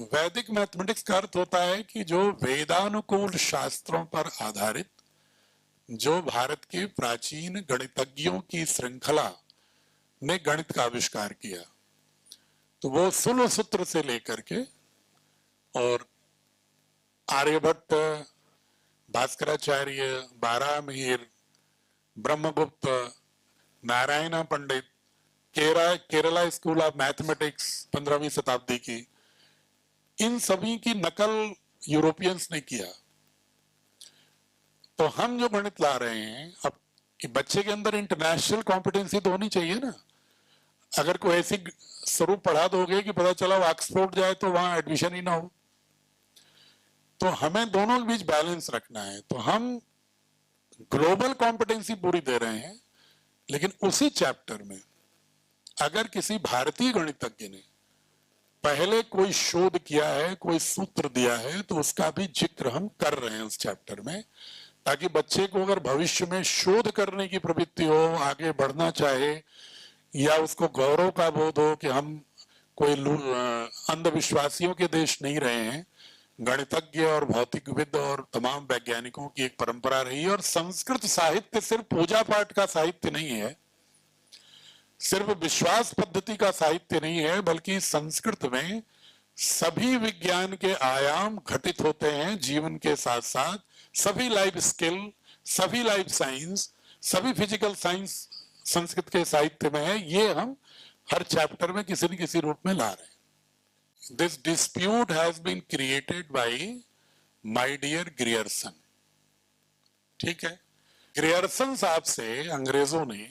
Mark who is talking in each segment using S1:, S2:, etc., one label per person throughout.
S1: वैदिक मैथमेटिक्स का अर्थ होता है कि जो वेदानुकूल शास्त्रों पर आधारित, जो भारत के प्राचीन गणितज्ञों की श्रृंखला ने गणित का आविष्कार किया। तो वो सूत्र सूत्र से लेकर के और आर्यभट्ट, भास्कराचार्य, बारामीर, ब्रह्मगुप्त, नारायण पंडित, केरला स्कूल ऑफ मैथमेटिक्स 15वीं शताब्दी की, इन सभी की नकल यूरोपियंस ने किया। तो हम जो गणित ला रहे हैं, अब बच्चे के अंदर इंटरनेशनल कॉम्पिटेंसी तो होनी चाहिए ना। अगर कोई ऐसी स्वरूप पढ़ा दोगे कि पता चला वो ऑक्सफोर्ड जाए तो वहां एडमिशन ही ना हो। तो हमें दोनों के बीच बैलेंस रखना है। तो हम ग्लोबल कॉम्पिटेंसी पूरी दे रहे हैं, लेकिन उसी चैप्टर में अगर किसी भारतीय गणितज्ञ ने पहले कोई शोध किया है, कोई सूत्र दिया है, तो उसका भी जिक्र हम कर रहे हैं उस चैप्टर में, ताकि बच्चे को अगर भविष्य में शोध करने की प्रवृत्ति हो, आगे बढ़ना चाहे, या उसको गौरव का बोध हो कि हम कोई अंधविश्वासियों के देश नहीं रहे हैं। गणितज्ञ और भौतिकविद और तमाम वैज्ञानिकों की एक परंपरा रही है। और संस्कृत साहित्य सिर्फ पूजा पाठ का साहित्य नहीं है, सिर्फ विश्वास पद्धति का साहित्य नहीं है, बल्कि संस्कृत में सभी विज्ञान के आयाम घटित होते हैं जीवन के साथ साथ। सभी लाइफ स्किल, सभी लाइफ साइंस, सभी फिजिकल साइंस संस्कृत के साहित्य में है। ये हम हर चैप्टर में किसी न किसी रूप में ला रहे हैं। This dispute has been created by my dear Grierson. ठीक है, ग्रियर्सन साहब से अंग्रेजों ने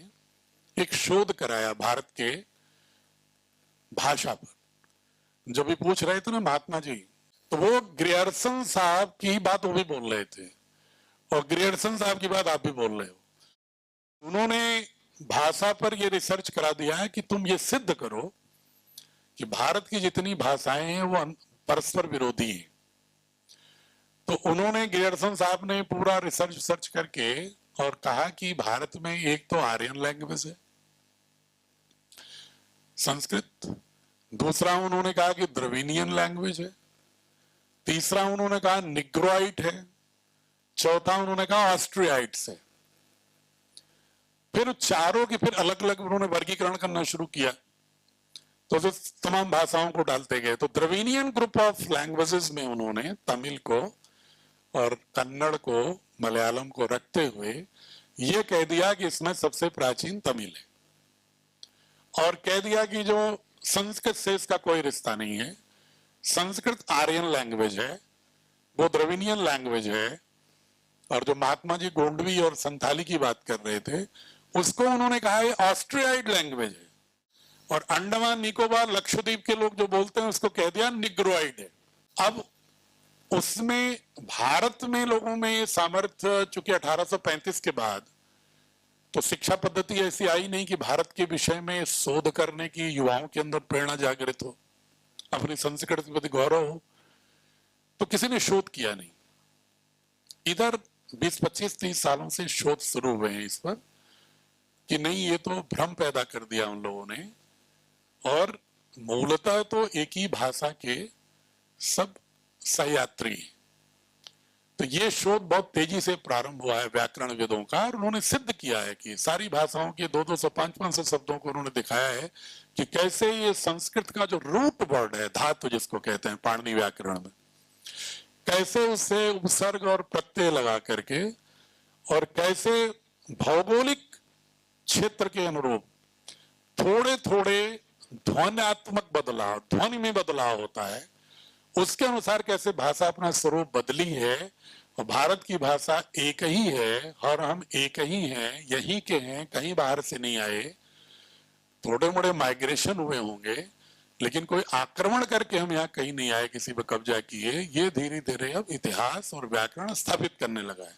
S1: एक शोध कराया भारत के भाषा पर। जो भी पूछ रहे थे ना महात्मा जी, तो वो ग्रियर्सन साहब की बात वो भी बोल रहे थे, और ग्रियर्सन साहब की बात आप भी बोल रहे हो। उन्होंने भाषा पर ये रिसर्च करा दिया है कि तुम ये सिद्ध करो कि भारत की जितनी भाषाएं हैं वो परस्पर विरोधी हैं। तो उन्होंने, ग्रियर्सन साहब ने पूरा रिसर्च करके और कहा कि भारत में एक तो आर्यन लैंग्वेज है संस्कृत, दूसरा उन्होंने कहा कि द्रविडियन लैंग्वेज है, तीसरा उन्होंने कहा निग्रोइट है, चौथा उन्होंने कहा ऑस्ट्रियाइट्स है। फिर चारों की फिर अलग अलग उन्होंने वर्गीकरण करना शुरू किया, तो फिर तमाम भाषाओं को डालते गए। तो द्रविडियन ग्रुप ऑफ लैंग्वेजेस में उन्होंने तमिल को और कन्नड़ को, मलयालम को रखते हुए ये कह दिया कि इसमें सबसे प्राचीन तमिल है, और कह दिया कि जो संस्कृत से इसका कोई रिश्ता नहीं है। संस्कृत आर्यन लैंग्वेज है, वो द्रविडियन लैंग्वेज है। और जो महात्मा जी गोंडवी और संथाली की बात कर रहे थे, उसको उन्होंने कहा है ऑस्ट्रियाइड लैंग्वेज है। और अंडमान निकोबार लक्षद्वीप के लोग जो बोलते हैं उसको कह दिया निग्रोइड है। अब उसमें भारत में लोगों में ये सामर्थ्य, चूंकि 1835 के बाद तो शिक्षा पद्धति ऐसी आई नहीं कि भारत के विषय में शोध करने की युवाओं के अंदर प्रेरणा जागृत हो, अपनी संस्कृति के प्रति गौरव हो, तो किसी ने शोध किया नहीं। इधर 20, 25, 30 सालों से शोध शुरू हुए हैं इस पर कि नहीं, ये तो भ्रम पैदा कर दिया उन लोगों ने, और मूलतः तो एक ही भाषा के सब सहयात्री। तो ये शोध बहुत तेजी से प्रारंभ हुआ है व्याकरण विदों का, और उन्होंने सिद्ध किया है कि सारी भाषाओं के 200, 500 शब्दों को उन्होंने दिखाया है कि कैसे ये संस्कृत का जो रूट वर्ड है, धातु जिसको कहते हैं पाणिनि व्याकरण में, कैसे उससे उपसर्ग और प्रत्यय लगा करके, और कैसे भौगोलिक क्षेत्र के अनुरूप थोड़े थोड़े ध्वन्यात्मक बदलाव, ध्वनि में बदलाव होता है, उसके अनुसार कैसे भाषा अपना स्वरूप बदली है। और भारत की भाषा एक ही है, और हम एक ही हैं, यहीं के हैं, कहीं बाहर से नहीं आए। थोड़े मोड़े माइग्रेशन हुए होंगे, लेकिन कोई आक्रमण करके हम यहाँ कहीं नहीं आए, किसी पर कब्जा किए। ये धीरे धीरे अब इतिहास और व्याकरण स्थापित करने लगा है।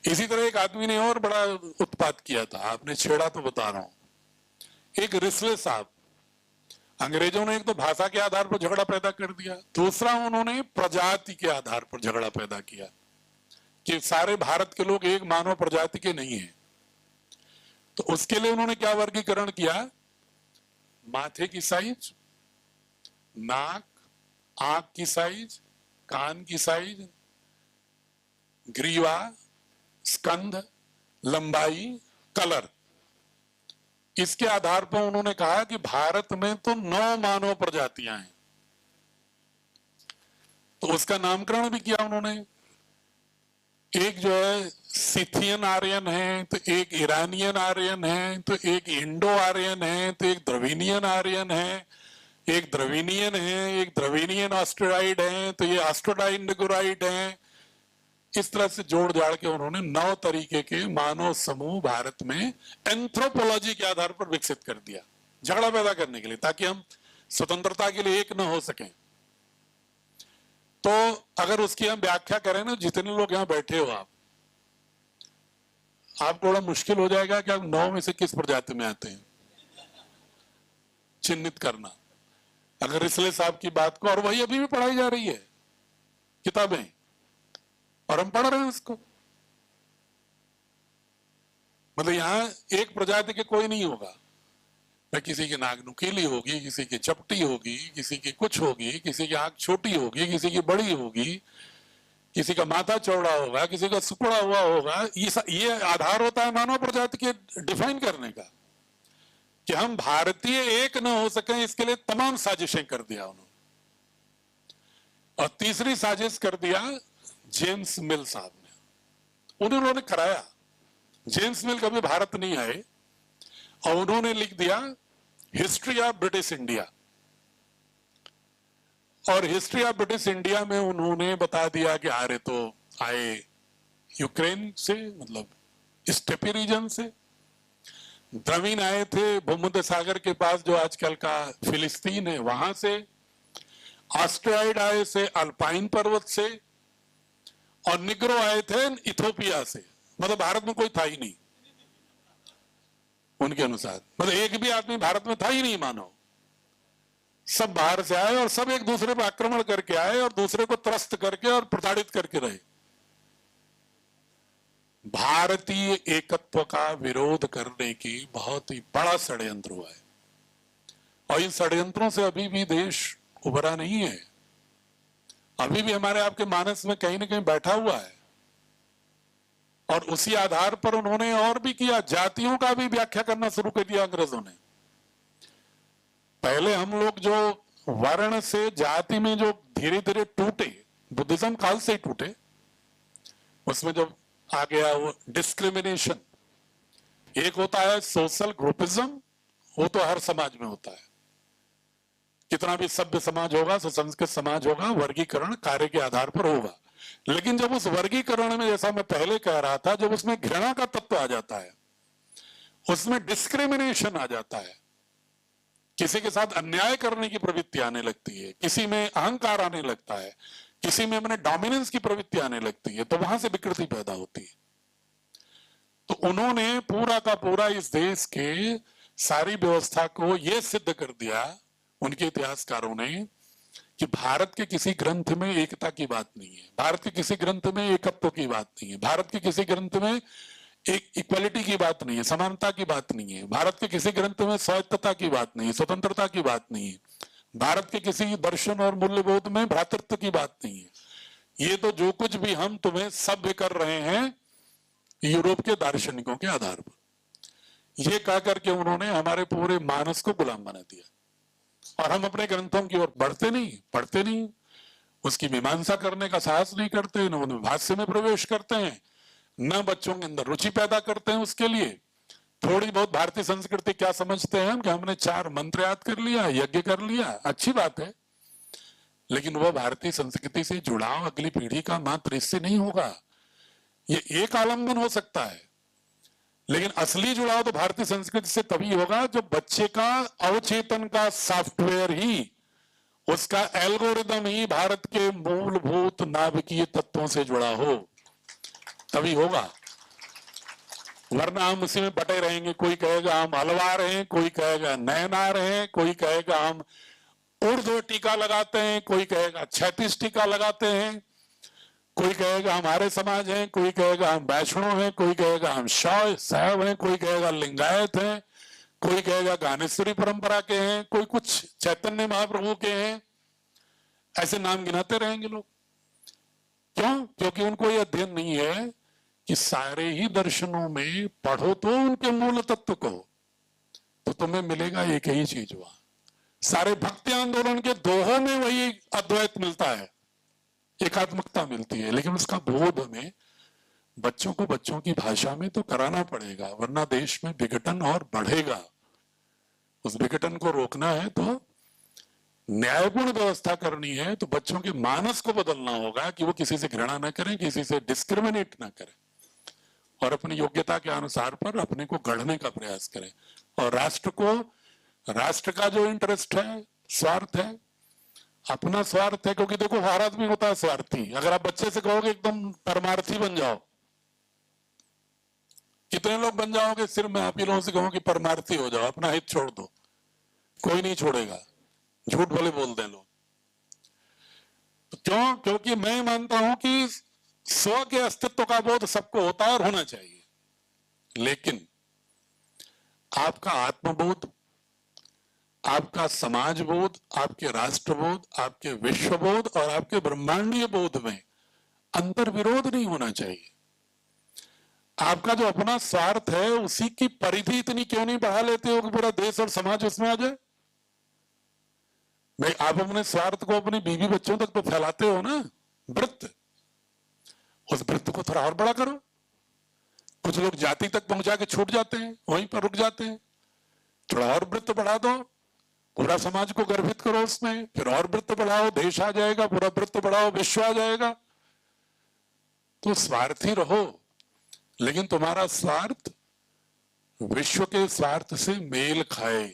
S1: इसी तरह एक आदमी ने और बड़ा उत्पात किया था, आपने छेड़ा तो बता रहा हूं। एक रिस्ले साहब, अंग्रेजों ने एक तो भाषा के आधार पर झगड़ा पैदा कर दिया, दूसरा उन्होंने प्रजाति के आधार पर झगड़ा पैदा किया कि सारे भारत के लोग एक मानव प्रजाति के नहीं हैं। तो उसके लिए उन्होंने क्या वर्गीकरण किया, माथे की साइज, नाक, आंख की साइज, कान की साइज, ग्रीवा, स्कंध, लंबाई, कलर, इसके आधार पर उन्होंने कहा कि भारत में तो 9 मानव प्रजातियां हैं। तो उसका नामकरण भी किया उन्होंने। एक जो है सिथियन आर्यन है, तो एक ईरानियन आर्यन है, तो एक इंडो आर्यन है, तो एक द्रविनियन आर्यन है, एक द्रविनियन है, एक द्रविनियन ऑस्ट्रोलाइड है, तो ये ऑस्ट्रोलाइड निग्रोइड है। इस तरह से जोड़ जाड़ के उन्होंने 9 तरीके के मानव समूह भारत में एंथ्रोपोलॉजी के आधार पर विकसित कर दिया, झगड़ा पैदा करने के लिए, ताकि हम स्वतंत्रता के लिए एक न हो सकें। तो अगर उसकी हम व्याख्या करें ना, जितने लोग यहां बैठे हो आपको बड़ा मुश्किल हो जाएगा कि आप 9 में से किस प्रजाति में आते हैं चिन्हित करना। अगर इसलिए साहब की बात को, और वही अभी भी पढ़ाई जा रही है किताबें, और हम पढ़ रहे हैं उसको। मतलब यहां एक प्रजाति के कोई नहीं होगा, न किसी की नाक नुकीली होगी, किसी की चपटी होगी, किसी की कुछ होगी, किसी की आंख छोटी होगी, किसी की बड़ी होगी, किसी का माथा चौड़ा होगा, किसी का सुकड़ा हुआ होगा। ये आधार होता है मानव प्रजाति के डिफाइन करने का, कि हम भारतीय एक न हो सके, इसके लिए तमाम साजिशें कर दिया उन्होंने। और तीसरी साजिश कर दिया जेम्स मिल साहब ने, उन्होंने कराया। जेम्स मिल कभी भारत नहीं आए और उन्होंने लिख दिया हिस्ट्री ऑफ ब्रिटिश इंडिया। और हिस्ट्री ऑफ ब्रिटिश इंडिया में उन्होंने बता दिया कि आर्य तो आए यूक्रेन से, मतलब स्टेपी रीजन से। द्रविड़ आए थे भूमध्य सागर के पास जो आजकल का फिलिस्तीन है वहां से। ऑस्ट्रोलाइड आए से अल्पाइन पर्वत से, और निग्रो आए थे इथोपिया से। मतलब भारत में कोई था ही नहीं उनके अनुसार, मतलब एक भी आदमी भारत में था ही नहीं मानो। सब बाहर से आए और सब एक दूसरे पर आक्रमण करके आए और दूसरे को त्रस्त करके और प्रताड़ित करके रहे। भारतीय एकत्व का विरोध करने की बहुत ही बड़ा षड्यंत्र हुआ है, और इन षड्यंत्रों से अभी भी देश उभरा नहीं है। अभी भी हमारे आपके मानस में कहीं ना कहीं बैठा हुआ है। और उसी आधार पर उन्होंने और भी किया, जातियों का भी व्याख्या करना शुरू कर दिया अंग्रेजों ने। पहले हम लोग जो वर्ण से जाति में जो धीरे धीरे टूटे, बुद्धिज्म काल से ही टूटे, उसमें जब आ गया वो डिस्क्रिमिनेशन। एक होता है सोशल ग्रुपिज्म, वो तो हर समाज में होता है। कितना भी सभ्य समाज होगा, सुसंस्कृत समाज होगा, वर्गीकरण कार्य के आधार पर होगा। लेकिन जब उस वर्गीकरण में, जैसा मैं पहले कह रहा था, जब उसमें घृणा का तत्व आ जाता है, उसमें डिस्क्रिमिनेशन आ जाता है, किसी के साथ अन्याय करने की प्रवृत्ति आने लगती है, किसी में अहंकार आने लगता है, किसी में अपने डोमिनेंस की प्रवृत्ति आने लगती है, तो वहां से विकृति पैदा होती है। तो उन्होंने पूरा का पूरा इस देश के सारी व्यवस्था को यह सिद्ध कर दिया, उनके इतिहासकारों ने, कि भारत के किसी ग्रंथ में एकता की बात नहीं है, भारत के किसी ग्रंथ में एकत्व की बात नहीं है, भारत के किसी ग्रंथ में एक इक्वलिटी की बात नहीं है, समानता की बात नहीं है, भारत के किसी ग्रंथ में स्वायत्तता की बात नहीं है, स्वतंत्रता की बात नहीं है, भारत के किसी दर्शन और मूल्यबोध में भ्रातृत्व की बात नहीं है। ये तो जो कुछ भी हम तुम्हें सभ्य कर रहे हैं यूरोप के दार्शनिकों के आधार पर, ये कह करके उन्होंने हमारे पूरे मानस को गुलाम बना दिया। और हम अपने ग्रंथों की ओर बढ़ते नहीं, पढ़ते नहीं, उसकी मीमांसा करने का साहस नहीं करते, न उनमें भाष्य में प्रवेश करते हैं, न बच्चों के अंदर रुचि पैदा करते हैं उसके लिए। थोड़ी बहुत भारतीय संस्कृति क्या समझते हैं हम, कि हमने 4 मंत्र याद कर लिया, यज्ञ कर लिया, अच्छी बात है, लेकिन वह भारतीय संस्कृति से जुड़ाव अगली पीढ़ी का मात्र इससे नहीं होगा। ये एक आलंबन हो सकता है, लेकिन असली जुड़ाव तो भारतीय संस्कृति से तभी होगा जब बच्चे का अवचेतन का सॉफ्टवेयर ही, उसका एल्गोरिदम ही भारत के मूलभूत नाभिकीय तत्वों से जुड़ा हो, तभी होगा। वरना हम उसी में बटे रहेंगे। कोई कहेगा हम अलवार हैं, कोई कहेगा नैनार हैं, कोई कहेगा हम ऊर्ध्व टीका लगाते हैं, कोई कहेगा 36 टीका लगाते हैं, कोई कहेगा हम आर्य समाज हैं, कोई कहेगा हम वैष्णव हैं, कोई कहेगा हम शैव हैं, कोई कहेगा लिंगायत हैं, कोई कहेगा ज्ञानेश्वरी परंपरा के हैं, कोई कुछ चैतन्य महाप्रभु के हैं। ऐसे नाम गिनाते रहेंगे लोग। क्यों? क्योंकि उनको ये अध्ययन नहीं है कि सारे ही दर्शनों में पढ़ो तो उनके मूल तत्व को, तो तुम्हें मिलेगा एक ही चीज वहां। सारे भक्ति आंदोलन के दोहों में वही अद्वैत मिलता है, एकात्मकता मिलती है, लेकिन उसका बोध हमें बच्चों को बच्चों की भाषा में तो कराना पड़ेगा, वरना देश में विघटन और बढ़ेगा। उस विघटन को रोकना है तो न्यायपूर्ण व्यवस्था करनी है, तो बच्चों के मानस को बदलना होगा कि वो किसी से घृणा न करें, किसी से डिस्क्रिमिनेट ना करें, और अपनी योग्यता के अनुसार पर अपने को गढ़ने का प्रयास करें। और राष्ट्र का जो इंटरेस्ट है, स्वार्थ है, अपना स्वार्थ है, क्योंकि देखो हर आदमी होता है स्वार्थी। अगर आप बच्चे से कहोगे एकदम परमार्थी बन जाओ, कितने लोग बन जाओगे? सिर्फ मैं आप ही लोगों से कहूं कि परमार्थी हो जाओ, अपना हित छोड़ दो, कोई नहीं छोड़ेगा, झूठ भले बोल दें लोग। तो क्यों? क्योंकि मैं मानता हूं कि स्व के अस्तित्व का बोध सबको होता है और होना चाहिए, लेकिन आपका आत्मबोध, आपका समाज बोध, आपके राष्ट्र बोध, आपके विश्व बोध और आपके ब्रह्मांडीय बोध में अंतर विरोध नहीं होना चाहिए। आपका जो अपना स्वार्थ है उसी की परिधि इतनी क्यों नहीं बढ़ा लेते हो कि पूरा देश और समाज उसमें आ जाए? भाई आप अपने स्वार्थ को अपनी बीवी बच्चों तक तो फैलाते हो ना, वृत्त, उस वृत्त को थोड़ा और बड़ा करो। कुछ लोग जाति तक पहुंचा के छूट जाते हैं, वहीं पर रुक जाते हैं, थोड़ा और वृत्त बढ़ा दो, पूरा समाज को गर्भित करो उसमें, फिर और वृत्त बढ़ाओ, देश आ जाएगा, पूरा वृत्त बढ़ाओ, विश्व आ जाएगा। तो स्वार्थी रहो, लेकिन तुम्हारा स्वार्थ विश्व के स्वार्थ से मेल खाए,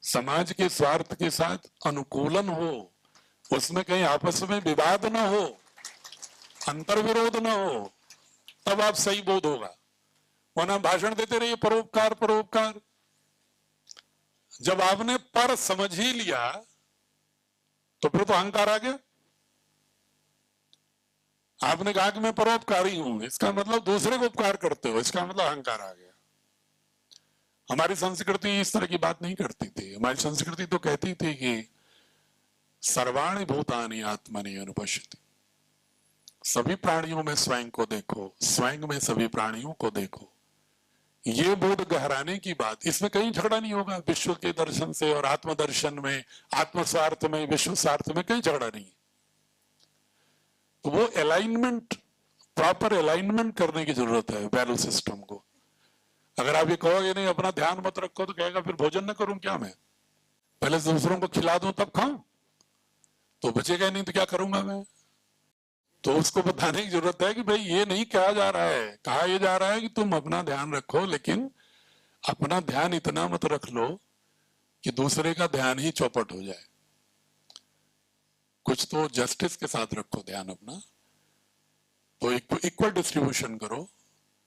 S1: समाज के स्वार्थ के साथ अनुकूलन हो, उसमें कहीं आपस में विवाद ना हो, अंतर विरोध ना हो, तब आप सही बोध होगा। वरना भाषण देते रहिए परोपकार परोपकार, जब आपने पर समझ ही लिया तो फिर तो अहंकार आ गया। आपने कहा कि मैं परोपकारी हूं, इसका मतलब दूसरे को उपकार करते हो, इसका मतलब अहंकार आ गया। हमारी संस्कृति इस तरह की बात नहीं करती थी। हमारी संस्कृति तो कहती थी कि सर्वाणि भूतानि आत्मनि अनुपश्यति, सभी प्राणियों में स्वयं को देखो, स्वयं में सभी प्राणियों को देखो। ये बोध गहराने की बात, इसमें कहीं झगड़ा नहीं होगा। विश्व के दर्शन से और आत्मदर्शन में, आत्मस्वार्थ में, विश्व स्वार्थ में कहीं झगड़ा नहीं। तो वो अलाइनमेंट, प्रॉपर अलाइनमेंट करने की जरूरत है वैल्यू सिस्टम को। अगर आप ये कहोगे नहीं अपना ध्यान मत रखो, तो कहेगा फिर भोजन न करूं क्या मैं? पहले दूसरों को खिला दूं तब खाऊं, तो बचेगा नहीं तो क्या करूंगा मैं? तो उसको बताने की जरूरत है कि भाई ये नहीं कहा जा रहा है, कहा यह जा रहा है कि तुम अपना ध्यान रखो, लेकिन अपना ध्यान इतना मत रख लो कि दूसरे का ध्यान ही चौपट हो जाए। कुछ तो जस्टिस के साथ रखो ध्यान अपना, तो इक्वल डिस्ट्रीब्यूशन करो,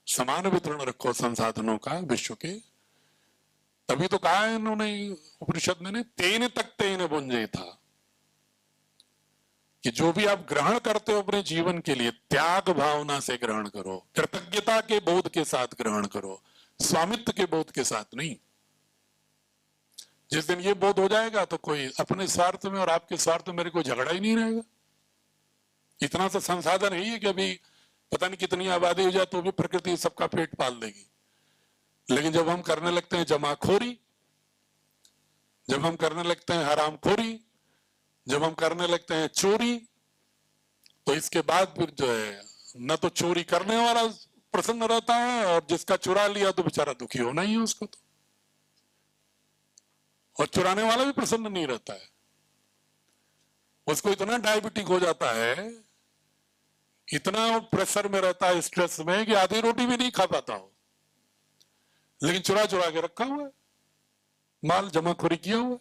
S1: समान वितरण रखो संसाधनों का विश्व के। तभी तो कहा है इन्होंने उपनिषद में, तेन तक तेन बुंजे था, कि जो भी आप ग्रहण करते हो अपने जीवन के लिए, त्याग भावना से ग्रहण करो, कृतज्ञता के बोध के साथ ग्रहण करो, स्वामित्व के बोध के साथ नहीं। जिस दिन ये बोध हो जाएगा तो कोई अपने स्वार्थ में और आपके स्वार्थ में मेरे को झगड़ा ही नहीं रहेगा। इतना सा संसाधन है कि अभी पता नहीं कितनी आबादी हो जाए तो भी प्रकृति सबका पेट पाल देगी। लेकिन जब हम करने लगते हैं जमाखोरी, जब हम करने लगते हैं हरामखोरी, जब हम करने लगते हैं चोरी, तो इसके बाद फिर जो है न तो चोरी करने वाला प्रसन्न रहता है, और जिसका चुरा लिया तो बेचारा दुखी होना ही है उसको तो, और चुराने वाला भी प्रसन्न नहीं रहता है। उसको इतना डायबिटिक हो जाता है, इतना प्रेशर में रहता है, स्ट्रेस में, कि आधी रोटी भी नहीं खा पाता हो, लेकिन चुरा चुरा के रखा हुआ है, माल जमाखोरी किया हुआ है।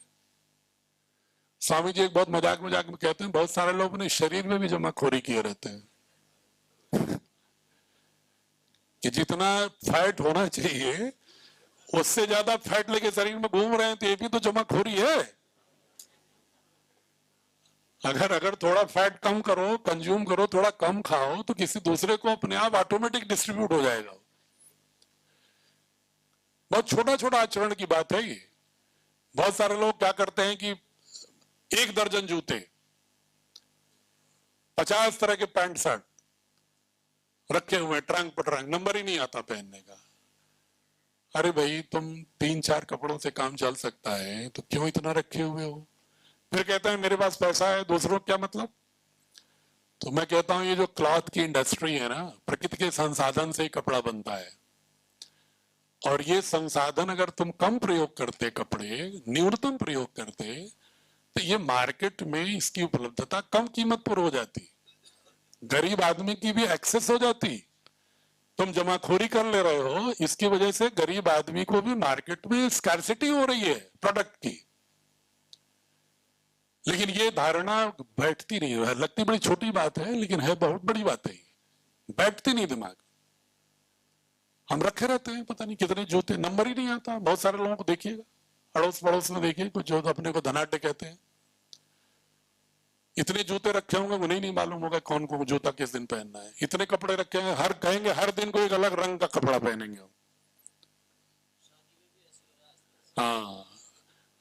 S1: स्वामी जी एक बहुत मजाक मजाक में कहते हैं, बहुत सारे लोग अपने शरीर में भी जमाखोरी किए रहते हैं कि जितना फैट होना चाहिए उससे ज्यादा फैट लेके शरीर में घूम रहे हैं, तो ये भी तो जमाखोरी है। अगर थोड़ा फैट कम करो, कंज्यूम करो, थोड़ा कम खाओ, तो किसी दूसरे को अपने आप ऑटोमेटिक डिस्ट्रीब्यूट हो जाएगा। बहुत छोटा छोटा आचरण की बात है ये। बहुत सारे लोग क्या करते हैं कि 1 दर्जन जूते, 50 तरह के पैंट शर्ट रखे हुए, ट्रंक पर ट्रंक, नंबर ही नहीं आता पहनने का। अरे भाई, तुम 3-4 कपड़ों से काम चल सकता है तो क्यों इतना रखे हुए हो? फिर कहते हैं मेरे पास पैसा है, दूसरों को क्या मतलब? तो मैं कहता हूं ये जो क्लॉथ की इंडस्ट्री है ना, प्रकृति के संसाधन से ही कपड़ा बनता है, और ये संसाधन अगर तुम कम प्रयोग करते, कपड़े न्यूनतम प्रयोग करते, तो ये मार्केट में इसकी उपलब्धता कम कीमत पर हो जाती, गरीब आदमी की भी एक्सेस हो जाती। तुम जमाखोरी कर ले रहे हो, इसकी वजह से गरीब आदमी को भी मार्केट में स्कैर्सिटी हो रही है प्रोडक्ट की। लेकिन ये धारणा बैठती नहीं है, लगती बड़ी छोटी बात है लेकिन है बहुत बड़ी बात है, बैठती नहीं दिमाग। हम रखे रहते हैं पता नहीं कितने जूते, नंबर ही नहीं आता। बहुत सारे लोगों को देखिएगा, अड़ोस पड़ोस में देखिए, कुछ जो अपने को धनाढ्य कहते हैं, इतने जूते रखे होंगे उन्हें नहीं मालूम होगा कौन कौन जूता किस दिन पहनना है। इतने कपड़े रखे हैं, हर कहेंगे हर दिन को एक अलग रंग का कपड़ा पहनेंगे। हाँ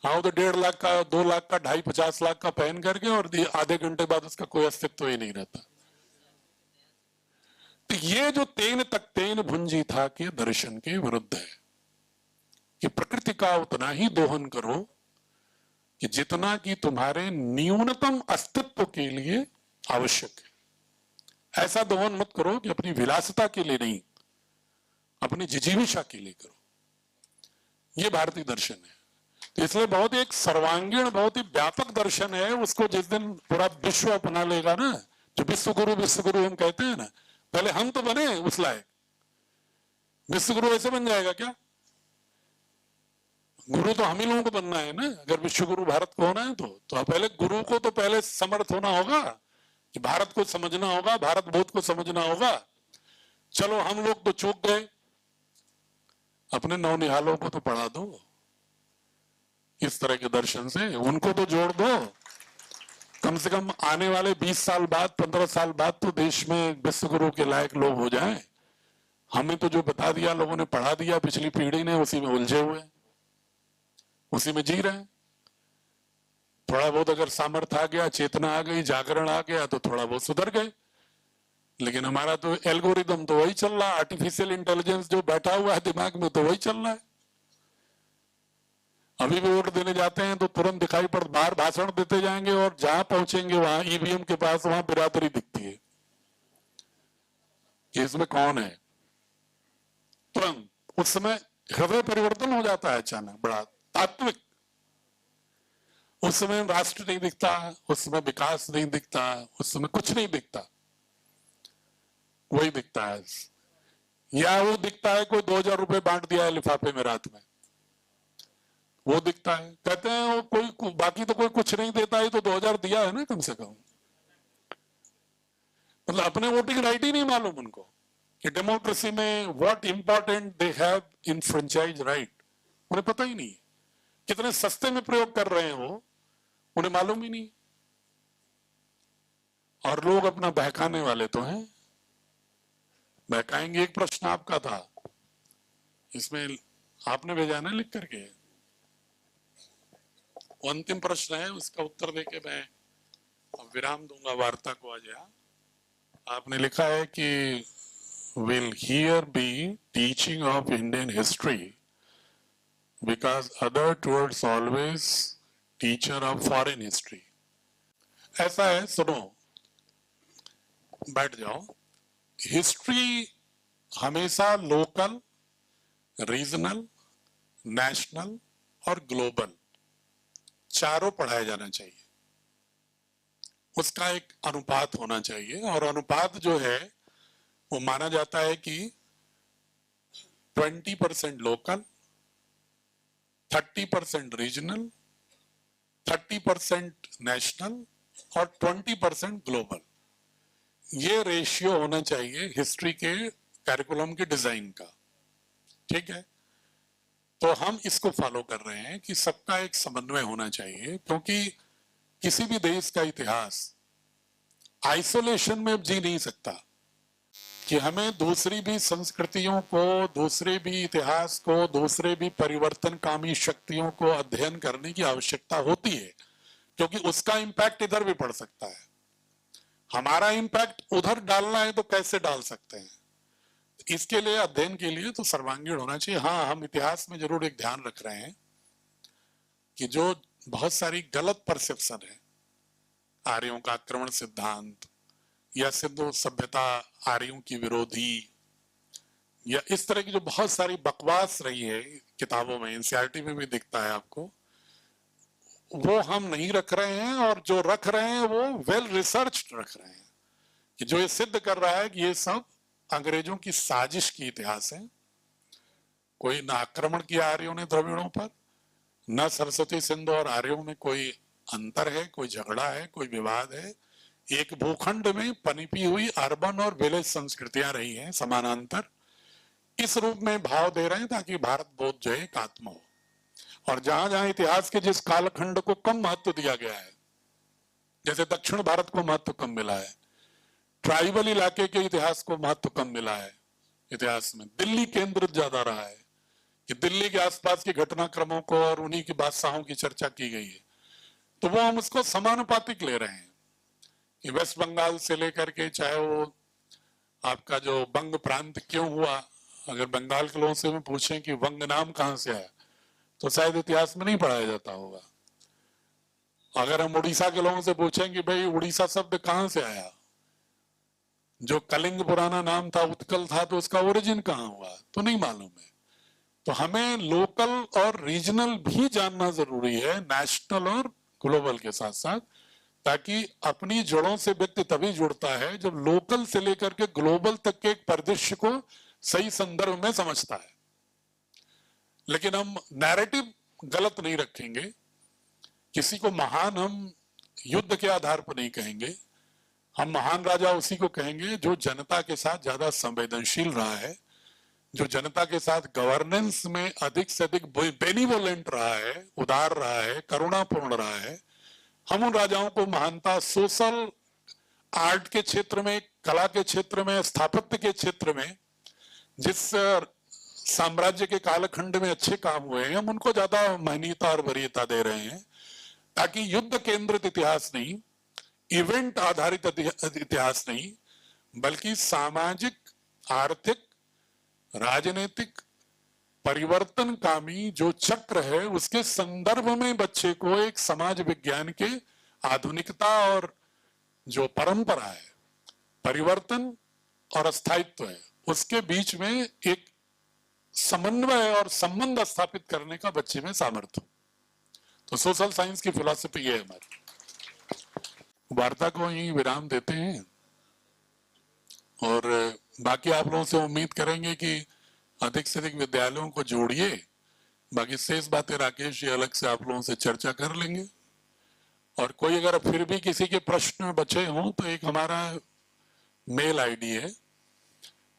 S1: हाँ, तो 1.5 लाख का, 2 लाख का, 2.5-50 लाख का पहन करके और आधे घंटे बाद उसका कोई अस्तित्व ही नहीं रहता। तो ये जो तेन तक तेन भुंजी था के दर्शन के विरुद्ध है कि प्रकृति का उतना ही दोहन करो कि जितना कि तुम्हारे न्यूनतम अस्तित्व के लिए आवश्यक है। ऐसा दोहन मत करो कि अपनी विलासिता के लिए नहीं, अपनी जिजीविषा के लिए करो। ये भारतीय दर्शन है। तो इसलिए बहुत एक सर्वांगीण, बहुत ही व्यापक दर्शन है। उसको जिस दिन पूरा विश्व अपना लेगा ना, जो विश्व गुरु हम कहते हैं ना, पहले हम तो बने उस लायक। विश्व गुरु ऐसे बन जाएगा क्या? गुरु तो हम ही लोगों को बनना है ना। अगर विश्व गुरु भारत को होना है तो पहले गुरु को तो पहले समर्थ होना होगा कि भारत को समझना होगा, भारत बोध को समझना होगा। चलो हम लोग तो चूक गए, अपने नवनिहालों को तो पढ़ा दो इस तरह के दर्शन से, उनको तो जोड़ दो। कम से कम आने वाले 20 साल बाद, 15 साल बाद तो देश में विश्व गुरु के लायक लोग हो जाएं। हमें तो जो बता दिया लोगों ने, पढ़ा दिया पिछली पीढ़ी ने, उसी में उलझे हुए, उसी में जी रहे हैं। थोड़ा बहुत अगर सामर्थ्य आ गया, चेतना आ गई, जागरण आ गया तो थोड़ा बहुत सुधर गए। लेकिन हमारा तो एल्गोरिदम तो वही चल रहा है, आर्टिफिशियल इंटेलिजेंस जो बैठा हुआ है दिमाग में तो वही चल रहा है। अभी भी वोट देने जाते हैं तो तुरंत दिखाई पड़, बाहर भाषण देते जाएंगे और जहां पहुंचेंगे वहां ईवीएम के पास वहां बिरादरी दिखती है कि इसमें कौन है। तुरंत उस समय हृदय परिवर्तन हो जाता है अचानक, बड़ा तात्विक। उस समय राष्ट्र नहीं दिखता, उस समय विकास नहीं दिखता, उस समय कुछ नहीं दिखता, वही दिखता है। या वो दिखता है कोई 2000 रुपए बांट दिया है लिफाफे में रात में, वो दिखता है। कहते हैं वो कोई बाकी तो कोई कुछ नहीं देता है, तो 2000 दिया है ना कम से कम। मतलब अपने वोटिंग राइट ही नहीं मालूम उनको कि डेमोक्रेसी में what important they have in franchise right, उन्हें पता ही नहीं। कितने सस्ते में प्रयोग कर रहे हैं वो, उन्हें मालूम ही नहीं। और लोग अपना बहकाने वाले तो हैं, बहकाएंगे। एक प्रश्न आपका था, इसमें आपने भेजा ना लिख करके, अंतिम प्रश्न है, उसका उत्तर देके मैं विराम दूंगा वार्ता को। आज आपने लिखा है कि will hear be teaching of Indian history because other towards always teacher of foreign history. ऐसा है, सुनो, बैठ जाओ। हिस्ट्री हमेशा लोकल, रीजनल, नेशनल और ग्लोबल चारों पढ़ाया जाना चाहिए। उसका एक अनुपात होना चाहिए, और अनुपात जो है वो माना जाता है कि 20% लोकल, 30% रीजनल, 30% नेशनल और 20% ग्लोबल। ये रेशियो होना चाहिए हिस्ट्री के करिकुलम के डिजाइन का। ठीक है, तो हम इसको फॉलो कर रहे हैं कि सबका एक समन्वय होना चाहिए, क्योंकि किसी भी देश का इतिहास आइसोलेशन में जी नहीं सकता, कि हमें दूसरी भी संस्कृतियों को, दूसरे भी इतिहास को, दूसरे भी परिवर्तनकामी शक्तियों को अध्ययन करने की आवश्यकता होती है, क्योंकि उसका इंपैक्ट इधर भी पड़ सकता है। हमारा इम्पैक्ट उधर डालना है तो कैसे डाल सकते हैं, इसके लिए अध्ययन के लिए तो सर्वांगीण होना चाहिए। हाँ, हम इतिहास में जरूर एक ध्यान रख रहे हैं कि जो बहुत सारी गलत परसेप्शन है, आर्यों का आक्रमण सिद्धांत या सिंधु सभ्यता आर्यों की विरोधी, या इस तरह की जो बहुत सारी बकवास रही है किताबों में, एनसीईआरटी में भी दिखता है आपको, वो हम नहीं रख रहे हैं। और जो रख रहे हैं वो वेल रिसर्च्ड रख रहे हैं, कि जो ये सिद्ध कर रहा है कि ये सब अंग्रेजों की साजिश की इतिहास है। कोई न आक्रमण किया आर्यों ने द्रविड़ों पर, न सरस्वती सिंधु और आर्यों में कोई अंतर है, कोई झगड़ा है, कोई विवाद है। एक भूखंड में पनपी हुई अर्बन और विलेज संस्कृतियां रही हैं समानांतर, इस रूप में भाव दे रहे हैं ताकि भारत बोध जो है एक आत्मा हो। और जहां जहां इतिहास के जिस कालखंड को कम महत्व दिया गया है, जैसे दक्षिण भारत को महत्व कम मिला है, ट्राइबल इलाके के इतिहास को महत्व कम मिला है, इतिहास में दिल्ली केंद्रित ज्यादा रहा है कि दिल्ली के आसपास के घटनाक्रमों को और उन्हीं की बादशाहों की चर्चा की गई है, तो वो हम उसको समानुपातिक ले रहे हैं कि वेस्ट बंगाल से लेकर के चाहे वो आपका जो वंग प्रांत क्यों हुआ, अगर बंगाल के लोगों से में पूछें कि वंग नाम कहां से आया तो शायद इतिहास में नहीं पढ़ाया जाता होगा। अगर हम उड़ीसा के लोगों से पूछें कि भाई उड़ीसा शब्द कहां से आया, जो कलिंग पुराना नाम था, उत्कल था, तो उसका ओरिजिन कहां हुआ तो नहीं मालूम है। तो हमें लोकल और रीजनल भी जानना जरूरी है, नेशनल और ग्लोबल के साथ साथ, ताकि अपनी जड़ों से व्यक्ति तभी जुड़ता है जब लोकल से लेकर के ग्लोबल तक के एक परिदृश्य को सही संदर्भ में समझता है। लेकिन हम नैरेटिव गलत नहीं रखेंगे, किसी को महान हम युद्ध के आधार पर नहीं कहेंगे, हम महान राजा उसी को कहेंगे जो जनता के साथ ज्यादा संवेदनशील रहा है, जो जनता के साथ गवर्नेंस में अधिक से अधिक बेनिवोलेंट रहा है, उदार रहा है, करुणापूर्ण रहा है। हम उन राजाओं को महानता सोशल आर्ट के क्षेत्र में, कला के क्षेत्र में, स्थापत्य के क्षेत्र में जिस साम्राज्य के कालखंड में अच्छे काम हुए हैं, हम उनको ज्यादा मान्यता और वरीयता दे रहे हैं, ताकि युद्ध केंद्रित इतिहास नहीं, इवेंट आधारित इतिहास नहीं, बल्कि सामाजिक, आर्थिक, राजनीतिक परिवर्तनकामी जो चक्र है उसके संदर्भ में बच्चे को एक समाज विज्ञान के आधुनिकता और जो परंपरा है, परिवर्तन और अस्थायित्व है, उसके बीच में एक समन्वय और संबंध स्थापित करने का बच्चे में सामर्थ्य। तो सोशल साइंस की फिलॉसफी ये है हमारी। वार्ता को यही विराम देते हैं और बाकी आप लोगों से उम्मीद करेंगे कि अधिक से अधिक विद्यालयों को जोड़िए। बाकी शेष बातें राकेश जी अलग से आप लोगों से चर्चा कर लेंगे। और कोई अगर फिर भी किसी के प्रश्न बचे हों तो एक हमारा मेल आईडी है,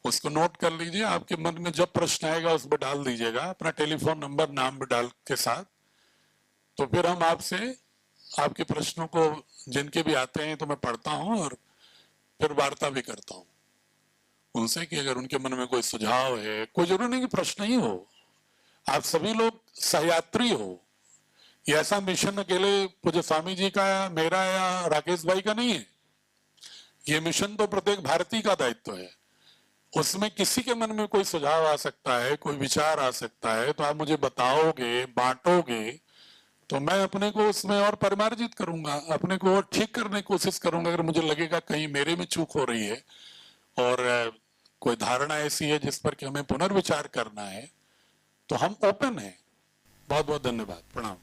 S1: उसको नोट कर लीजिए। आपके मन में जब प्रश्न आएगा उस पर डाल दीजिएगा अपना टेलीफोन नंबर, नाम भी डाल के साथ, तो फिर हम आपसे आपके प्रश्नों को जिनके भी आते हैं तो मैं पढ़ता हूं और फिर वार्ता भी करता हूं उनसे कि अगर उनके मन में कोई सुझाव है, कोई जरूरी नहीं कि प्रश्न ही हो, आप सभी लोग सहयात्री हो। ये ऐसा मिशन अकेले पूज्य स्वामी जी का, मेरा या राकेश भाई का नहीं है। ये मिशन तो प्रत्येक भारतीय का दायित्व है। उसमें किसी के मन में कोई सुझाव आ सकता है, कोई विचार आ सकता है, तो आप मुझे बताओगे, बांटोगे, तो मैं अपने को उसमें और परिमार्जित करूंगा, अपने को और ठीक करने की कोशिश करूंगा। अगर मुझे लगेगा कहीं मेरे में चूक हो रही है और कोई धारणा ऐसी है जिस पर कि हमें पुनर्विचार करना है, तो हम ओपन हैं। बहुत बहुत धन्यवाद, प्रणाम।